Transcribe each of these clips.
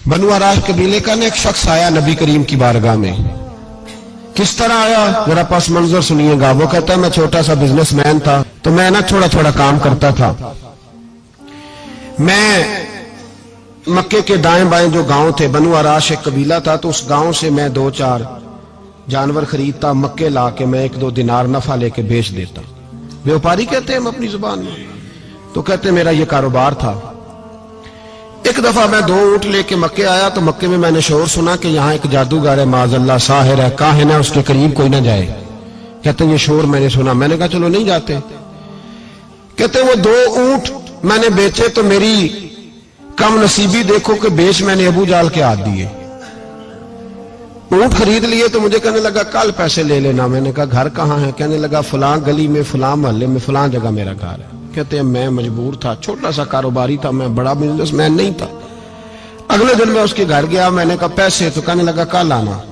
बनु आराश कबीले का ना एक शख्स आया नबी करीम की बारगाह में। किस तरह आया जरा पास मंजर सुनिएगा। वो कहता है मैं छोटा सा बिजनेसमैन था, तो मैं ना थोड़ा थोड़ा काम करता था। मैं मक्के के दाएं बाएं जो गांव थे, बनु आराश एक कबीला था, तो उस गांव से मैं 2-4 जानवर खरीदता, मक्के ला के मैं 1-2 दिनार नफा लेके बेच देता। व्यापारी कहते हैं हम अपनी जुबान में, तो कहते मेरा ये कारोबार था। एक दफा मैं 2 ऊंट लेके मक्के आया, तो मक्के में मैंने शोर सुना कि यहाँ एक जादूगर है, माज़अल्लाह साहिर है, काहिन है, उसके करीब कोई ना जाए। कहते ये शोर मैंने सुना। मैंने कहा चलो नहीं जाते। कहते वो 2 ऊंट मैंने बेचे तो मेरी कम नसीबी देखो कि बेच मैंने अबू जाल के हाथ दिए। ऊंट खरीद लिए तो मुझे कहने लगा कल पैसे ले लेना। मैंने कहा घर कहाँ है? कहने लगा फलां गली में, फलां मोहल्ले में, फलां जगह मेरा घर है। कहते हैं मैं मजबूर था, छोटा सा कारोबारी था, मैं बड़ा बिजनेसमैन नहीं था। अगले दिन मैं उसके घर गया, मैंने कहा पैसे, तो कहने लगा कल आना।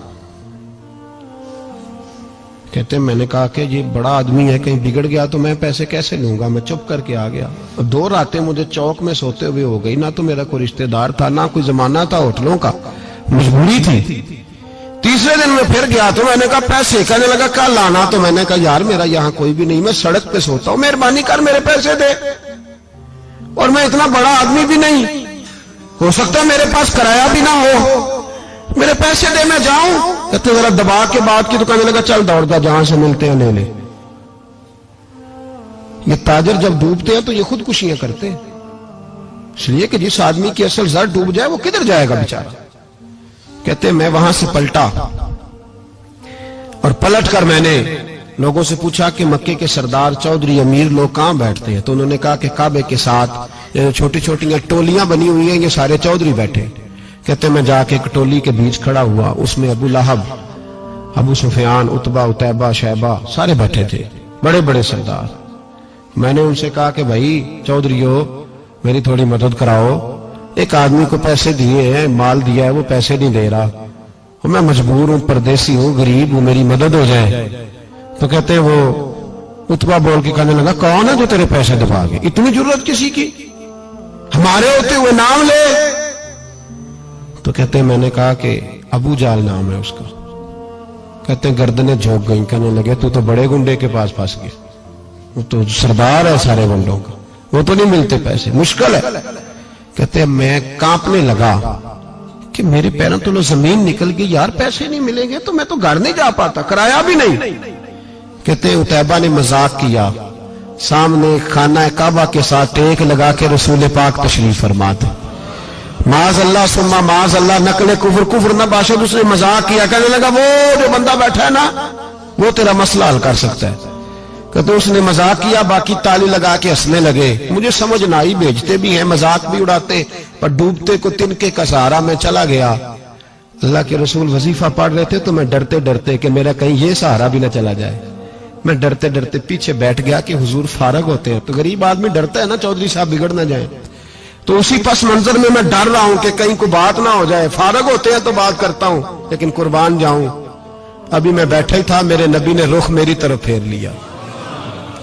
कहते मैंने कहा कि ये बड़ा आदमी है, कहीं बिगड़ गया तो मैं पैसे कैसे लूंगा। मैं चुप करके आ गया। 2 रातें मुझे चौक में सोते हुए हो गई। ना तो मेरा कोई रिश्तेदार था, ना कोई जमाना था होटलों का, मजबूरी थी। तीसरे दिन मैं फिर गया तो मैंने कहा पैसे, कहने लगा कल आना। तो मैंने कहा यार मेरा यहाँ कोई भी नहीं, मैं सड़क पे सोता हूँ, मेहरबानी कर मेरे पैसे दे। और मैं इतना बड़ा आदमी भी नहीं, हो सकता है मेरे पास किराया भी ना हो, मेरे पैसे दे मैं जाऊं। कहते जरा दबा के बात की। तो कहने लगा चल दौड़ता, जहां से मिलते हैं ले ले। ये ताजर जब डूबते हैं तो ये खुदकुशियां करते हैं, इसलिए कि जिस आदमी की असल जर डूब जाए वो किधर जाएगा बेचारा। कहते मैं वहां से पलटा और पलट कर मैंने लोगों से पूछा कि मक्के के सरदार, चौधरी, अमीर लोग कहां बैठते हैं। तो उन्होंने कहा कि काबे के साथ छोटी छोटी टोलियां बनी हुई हैं, ये सारे चौधरी बैठे। कहते मैं जाके एक टोली के बीच खड़ा हुआ, उसमें अबू लहब, अबू सुफियान, उतबा, उतैबा, शैबा सारे बैठे थे, बड़े बड़े सरदार। मैंने उनसे कहा कि भाई चौधरीयो मेरी थोड़ी मदद कराओ, एक आदमी को पैसे दिए हैं, माल दिया है, वो पैसे नहीं दे रहा, और मैं मजबूर हूं, परदेसी हूं, गरीब हूं, मेरी मदद हो जाए। तो कहते वो उतबा बोल के कहने लगा कौन है जो तेरे पैसे दबागे, इतनी जरूरत किसी की, हमारे होते हुए नाम ले। तो कहते मैंने कहा कि अबू जाल नाम है उसका। कहते गर्दनें झोंक गई। कहने लगे तू तो बड़े गुंडे के पास फंस गया, वो तो सरदार है सारे गुंडों का, वो तो नहीं मिलते पैसे, मुश्किल है। कहते मैं कांपने लगा कि मेरे पैरों तो जमीन निकल गई, यार पैसे नहीं मिलेंगे तो मैं तो घर नहीं जा पाता, किराया भी नहीं। कहते उतैबा ने मजाक किया, सामने खाना काबा के साथ टेक लगा के रसूल पाक तशरीफ फरमाते, माज अल्लाह सुम्मा माज अल्लाह, नकले कुफर, कुफर न बाशद। उसने मजाक किया, कहने लगा वो जो बंदा बैठा है ना वो तेरा मसला हल कर सकता है। कहते उसने मजाक किया, बाकी ताली लगा के हंसने लगे। मुझे समझ ना आई, भेजते भी हैं, मजाक भी उड़ाते, पर डूबते को तिनके का सहारा मैं चला गया। अल्लाह के रसूल वजीफा पढ़ रहे थे तो मैं डरते डरते कि मेरा कहीं ये सहारा भी ना चला जाए, मैं डरते डरते पीछे बैठ गया कि हुजूर फारग होते हैं। तो गरीब आदमी डरता है ना चौधरी साहब बिगड़ ना जाए, तो उसी पस मंजर में मैं डर रहा हूं कि कहीं को बात ना हो जाए। फारग होते हैं तो बात करता हूं, लेकिन कुर्बान जाऊं। अभी मैं बैठा ही था, मेरे नबी ने रुख मेरी तरफ फेर लिया।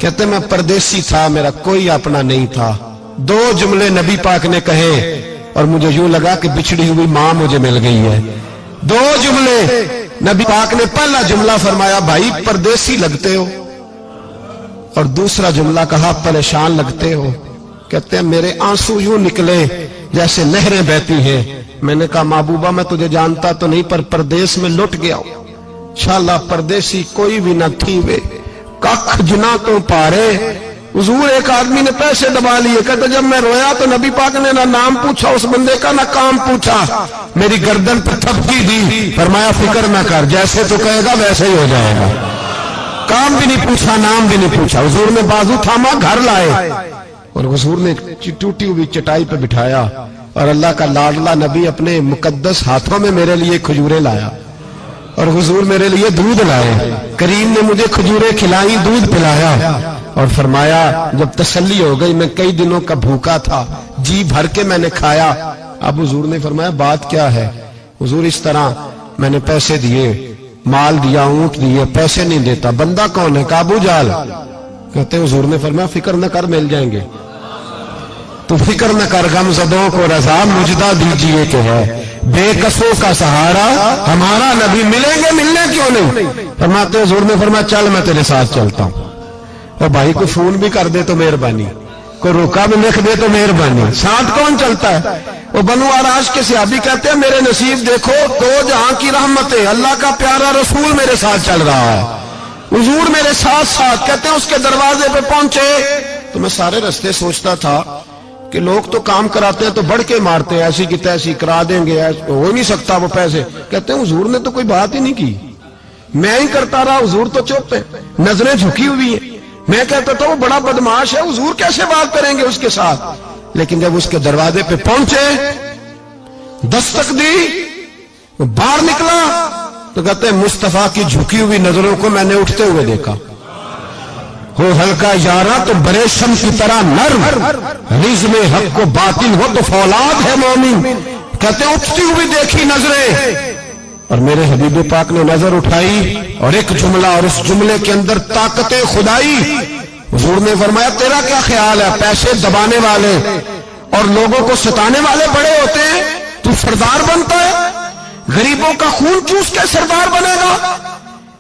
कहते मैं परदेसी था, मेरा कोई अपना नहीं था। 2 जुमले नबी पाक ने कहे और मुझे यूं लगा कि बिछड़ी हुई मां मुझे मिल गई है। 2 जुमले नबी पाक ने, पहला जुमला फरमाया भाई परदेसी लगते हो, और दूसरा जुमला कहा परेशान लगते हो। कहते हैं मेरे आंसू यूं निकले जैसे नहरें बहती हैं। मैंने कहा महबूबा मैं तुझे जानता तो नहीं, पर परदेश में लुट गया हूं, इंशाअल्लाह परदेसी कोई भी न थी वे कख जना तो पारे। हुजूर एक आदमी ने पैसे दबा लिए। कहते जब मैं रोया तो नबी पाक ने ना नाम पूछा उस बंदे का, ना काम पूछा, मेरी गर्दन पर थपकी दी, फरमाया फिक्र ना कर, जैसे तो कहेगा वैसे ही हो जाएगा। काम भी नहीं पूछा, नाम भी नहीं पूछा। हुजूर ने बाजू थामा, घर लाए, और हुजूर ने टूटी हुई चटाई पे बिठाया, और अल्लाह का लाडला नबी अपने मुकद्दस हाथों में मेरे लिए खजूरें लाया, और हुजूर मेरे लिए दूध लाए। करीम ने मुझे खजूरें खिलाई, दूध पिलाया, और फरमाया जब तसल्ली हो गई, मैं कई दिनों का भूखा था, जी भर के मैंने खाया। अब हुजूर ने फरमाया बात क्या है। हुजूर इस तरह मैंने पैसे दिए, माल दिया, ऊंट दिए, पैसे नहीं देता। बंदा कौन है? अबू जाल। कहते हुजूर ने फरमाया फिक्र न कर, मिल जाएंगे। तो फिक्र न कर, गमज़दों को रज़ा मुजदा दीजिए कि है। بے کسوں کا سہارا ہمارا نبی، ملیں گے ملنے کیوں نہیں؟ فرماتے حضور نے فرمایا چل میں تیرے ساتھ چلتا ہوں، اور بھائی کو فون بھی کر دے تو مہربانی، کوئی روکا بھی لکھ دے تو مہربانی، ساتھ کون چلتا ہے؟ وہ بنو آراش کے صحابی کہتے ہیں میرے نصیب دیکھو، دو جہاں کی رحمتیں، اللہ کا پیارا رسول میرے ساتھ چل رہا ہے، حضور میرے ساتھ ساتھ۔ کہتے ہیں اس کے دروازے پہ پہنچے تو میں سارے رستے سوچتا تھا کہ لوگ تو کام کراتے ہیں تو بڑھ کے مارتے ہیں، ایسی کی تیسی کرا دیں گے، ہو نہیں سکتا وہ پیسے۔ کہتے ہیں حضور نے تو کوئی بات ہی نہیں کی، میں ہی کرتا رہا، حضور تو چپ ہے، نظریں جھکی ہوئی ہیں۔ میں کہتا تھا وہ بڑا بدماش ہے، حضور کیسے بات کریں گے اس کے ساتھ؟ لیکن جب اس کے دروازے پہ پہنچے، دستک دی، باہر نکلا تو کہتے ہیں مصطفیٰ کی جھکی ہوئی نظروں کو میں نے اٹھتے ہوئے دیکھا۔ ہو ہلکا یارا تو برے شم کی طرح نرم، رزم حق کو باطل ہو تو فولاد ہے مومن۔ کہتے ہیں اٹھتی ہوئی دیکھی نظریں، اور میرے حبیب پاک نے نظر اٹھائی اور ایک جملہ، اور اس جملے کے اندر طاقت خدائی۔ حضور نے فرمایا تیرا کیا خیال ہے؟ پیسے دبانے والے اور لوگوں کو ستانے والے بڑے ہوتے ہیں، تو سردار بنتا ہے؟ غریبوں کا خون چوس کے سردار بنے گا؟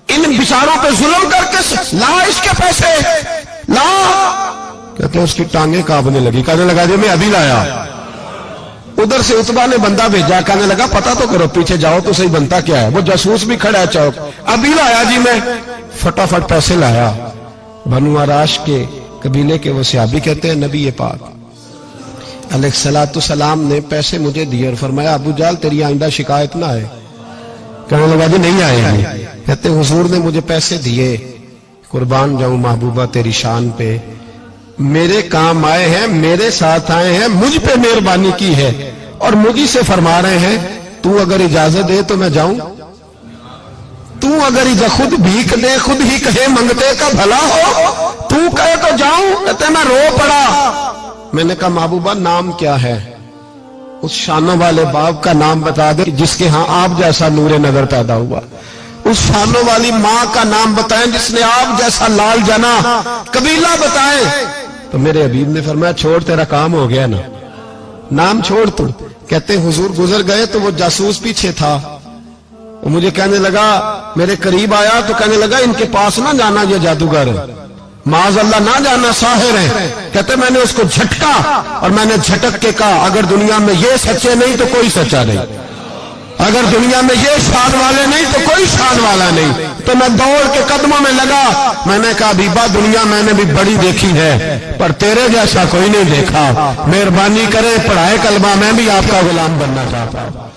ان بیچاروں پہ ظلم کر کے لا اس کے پیسے لا۔ کہتے ہیں اس کی ٹانگیں کانپنے لگی، کہنے لگا جی میں ابھی لایا۔ ادھر سے عتبہ نے بندہ بھیجا، کہنے لگا پتا تو کرو، پیچھے جاؤ تو صحیح بنتا کیا ہے۔ وہ جاسوس بھی کھڑا ہے چوک، ابھی لایا جی میں، فٹافٹ پیسے لایا۔ بنو آراش کے قبیلے کے وہ صحابی کہتے ہیں نبی پاک علیہ الصلوۃ والسلام نے پیسے مجھے دیے اور فرمایا ابو جال تیری آئندہ شکایت نہ آئے۔ کہنے لگا جی نہیں آئے گی۔ کہتے ہیں حضور نے مجھے پیسے دیے، قربان جاؤں محبوبہ تیری شان پہ، میرے کام آئے ہیں، میرے ساتھ آئے ہیں، مجھ پہ مہربانی کی ہے، اور مجھے سے فرما رہے ہیں تو اگر اجازت دے تو میں جاؤں، تو اگر خود بھیک دے، خود ہی کہے منگتے کا بھلا ہو، تو کہے تو جاؤں۔ کہتے ہیں میں رو پڑا۔ میں نے کہا محبوبہ نام کیا ہے؟ اس شانوں والے باپ کا نام بتا دے جس کے ہاں آپ جیسا نور نظر پیدا ہوا، اس شانوں والی ماں کا نام بتائیں جس نے آپ جیسا لال جنا، قبیلہ بتائیں۔ تو میرے حبیب نے فرمایا چھوڑ تیرا کام ہو گیا نا، نام چھوڑ تو۔ کہتے ہیں حضور گزر گئے تو وہ جاسوس پیچھے تھا، وہ مجھے کہنے لگا، میرے قریب آیا تو کہنے لگا ان کے پاس نہ جانا، یہ جادوگر ہے، معاذ اللہ نہ جانا، ساحر ہے۔ کہتے میں نے اس کو جھٹکا اور میں نے جھٹک کے کہا اگر دنیا میں یہ سچے نہیں تو کوئی سچا نہیں، اگر دنیا میں یہ شان والے نہیں تو کوئی شان والا نہیں۔ تو میں دوڑ کے قدموں میں لگا، میں نے کہا حبیبہ دنیا میں نے بھی بڑی دیکھی ہے پر تیرے جیسا کوئی نہیں دیکھا، مہربانی کرے پڑھائے کلمہ، میں بھی آپ کا غلام بننا چاہتا ہوں۔